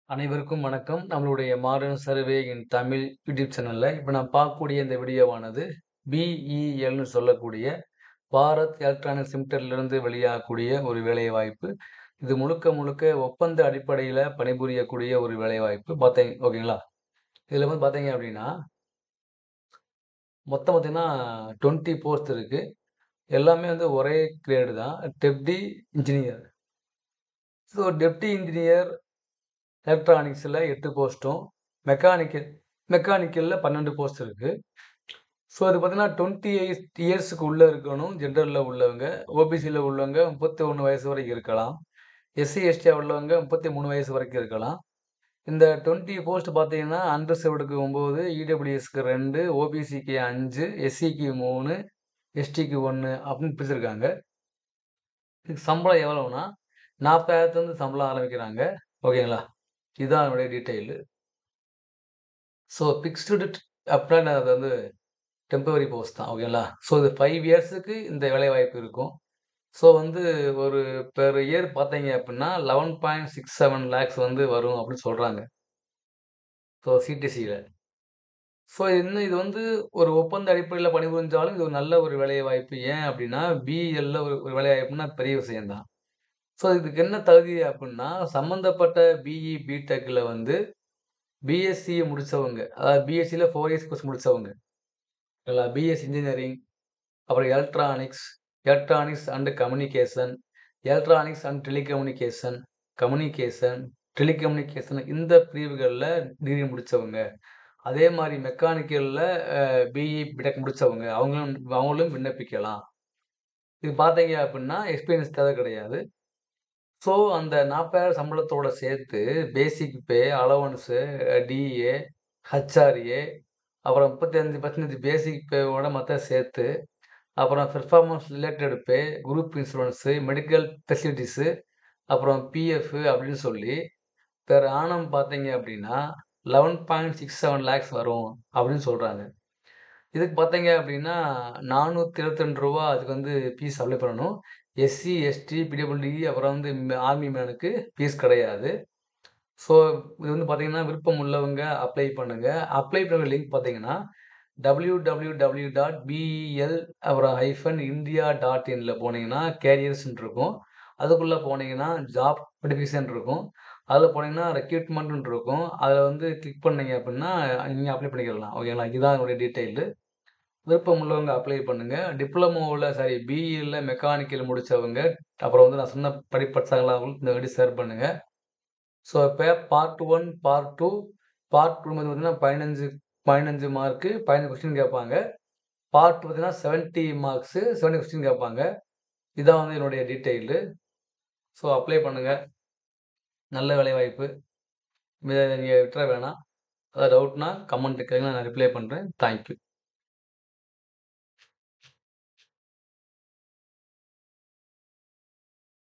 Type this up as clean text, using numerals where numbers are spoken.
அனைவருக்கும் வணக்கம். நம்மளுடைய மாடர்ன் சர்வே இன் தமிழ் யூடியூப் சேனல்ல இப்ப நான் பார்க்கக்கூடிய இந்த வீடியோவானது BELன்னு சொல்லக்கூடிய பாரத் எலக்ட்ரானிக்ஸ் லிமிடெட்லிருந்து வெளியாகக்கூடிய ஒரு வேலைவாய்ப்பு. இது முழுக்க முழுக்க ஒப்பந்த அடிப்படையில பணிபுரியக்கூடிய ஒரு வேலைவாய்ப்பு. ஓகேங்களா? இதுல வந்து பார்த்தீங்க அப்படின்னா, மொத்தம் பார்த்தீங்கன்னா 20 போஸ்ட் இருக்கு. எல்லாமே வந்து ஒரே கிரேடு தான். Deputy engineer. டெப்டி இன்ஜினியர் எலக்ட்ரானிக்ஸ்ல 8 போஸ்ட்டும், மெக்கானிக்கல் மெக்கானிக்கல்ல 12 போஸ்ட் இருக்கு. அது பார்த்தீங்கன்னா 28 இயர்ஸ்க்கு உள்ள இருக்கணும். ஜெனரல்ல உள்ளவங்க. ஓபிசில உள்ளவங்க 31 வயசு வரைக்கும் இருக்கலாம். எஸ்சி, எஸ்டி உள்ளவங்க 33 வயசு வரைக்கும் இருக்கலாம். இந்த 20 போஸ்ட் பார்த்தீங்கன்னா, அன்ரிசர்வ்டுக்கு 9, இடபிள்யூஎஸ்க்கு 2, ஓபிசிக்கு 5, எஸ்சிக்கு 3, எஸ்டிக்கு 1 அப்படின்னு பிரிச்சிருக்காங்க. இதுக்கு சம்பளம் எவ்வளவுன்னா, 40,000 சம்பளம் ஆரம்பிக்கிறாங்க. ஓகேங்களா? இதுதான் அதனுடைய டீட்டெயிலு. பிக்ஸ்டு அப்படின்னா அது வந்து டெம்பரரி போஸ்ட் தான். ஓகேங்களா? இது 5 இயர்ஸுக்கு இந்த வேலைவாய்ப்பு இருக்கும். வந்து ஒரு பெர் இயர் பார்த்தீங்க அப்படின்னா, 11.67 லேக்ஸ் வந்து வரும் அப்படின்னு சொல்றாங்க. சிடிசில. இன்னும் இது வந்து ஒரு ஒப்பந்த அடிப்படையில பணிபுரிஞ்சாலும், இது ஒரு நல்ல ஒரு வேலைவாய்ப்பு. ஏன் அப்படின்னா, பிஇஎல்ல ஒரு ஒரு வேலைவாய்ப்புன்னா பெரிய விஷயம் தான். இதுக்கு என்ன தகுதி அப்படின்னா, சம்மந்தப்பட்ட பிஇ, பிடெக்ல வந்து பிஎஸ்சி முடிச்சவங்க. அதாவது பிஎஸ்சில 4 இயர்ஸ் கோர்ஸ் முடிச்சவங்க. பிஎஸ்சி இன்ஜினியரிங், அப்புறம் electronics, electronics and communication, electronics and telecommunication, communication, telecommunication இந்த பிரிவுகள்ல டிகிரி முடிச்சவங்க. அதே மாரி மெக்கானிக்கல்ல பிஇ, பிடெக் முடிச்சவங்க. அவங்களும் விண்ணப்பிக்கலாம். இது பார்த்தீங்க அப்டின்னா, எக்ஸ்பீரியன்ஸ் தேவை கிடையாது. அந்த 40,000 சம்பளத்தோட சேர்த்து பேசிக் பே, அலவன்ஸு, டிஏ, ஹெச்ஆர்ஏ அப்புறம் 35% பேசிக் பேவோட மொத்தம் சேர்த்து அப்புறம் பெர்ஃபார்மன்ஸ் ரிலேட்டட் பே, குரூப் இன்சூரன்ஸு, மெடிக்கல் ஃபெசிலிட்டீஸு, அப்புறம் பிஎஃப் அப்படின்னு சொல்லி, பெர் ஆனம் பார்த்தீங்க அப்படின்னா, 11.67 லேக்ஸ் வரும் அப்படின்னு சொல்றாங்க. இதுக்கு பார்த்தீங்க அப்படின்னா, ரூ. 472 அதுக்கு வந்து ஃபீஸ் அப்ளை பண்ணணும். எஸ்சி, எஸ்டி, பிடபிள்யூடி அப்புறம் வந்து ஆர்மி மேனுக்கு ஃபீஸ் கிடையாது. ஸோ இது வந்து பார்த்தீங்கன்னா, விருப்பம் உள்ளவங்க அப்ளை பண்ணுங்க. அப்ளை பண்ண லிங்க் பார்த்தீங்கன்னா www.bel அப்புறம் -india.inல போனீங்கன்னா, கேரியர்ஸ்ன்னு இருக்கும். அதுக்குள்ள போனீங்கன்னா, ஜாப் நோட்டிஃபிகேஷன் இருக்கும். அதுல போனீங்கன்னா, ரெக்ரூட்மெண்ட்ன்னு இருக்கும். அதுல வந்து கிளிக் பண்ணீங்க அப்டின்னா, நீங்க அப்ளை பண்ணிக்கலாம். ஓகேங்களா? இதுதான் என்னுடைய டீட்டெயிலு. விருப்பம் உள்ளவங்க அப்ளை பண்ணுங்க. பிஇல மெக்கானிக்கல் முடிச்சவங்க, அப்புறம் வந்து நான் சொன்ன படிப்பு படிச்சவங்களா இந்த வீடியோ ஷேர் பண்ணுங்க. இப்ப பார்ட் 1, பார்ட் 2, பார்ட் 2 வந்து பார்த்தீங்கன்னா 15 மார்க்கு 15 கொஸ்டின் கேட்பாங்க. பார்ட் பார்த்தீங்கன்னா 70 மார்க்ஸு 70 கொஸ்டின் கேட்பாங்க. இதான் வந்து என்னுடைய டீட்டெயிலு. அப்ளை பண்ணுங்க. நல்ல வேலைவாய்ப்பு. இத நீங்க விட்டுற வேணாம். ஏதாவது டவுட்னா கமெண்ட் கேளுங்க. நான் ரிப்ளை பண்றேன். Thank you.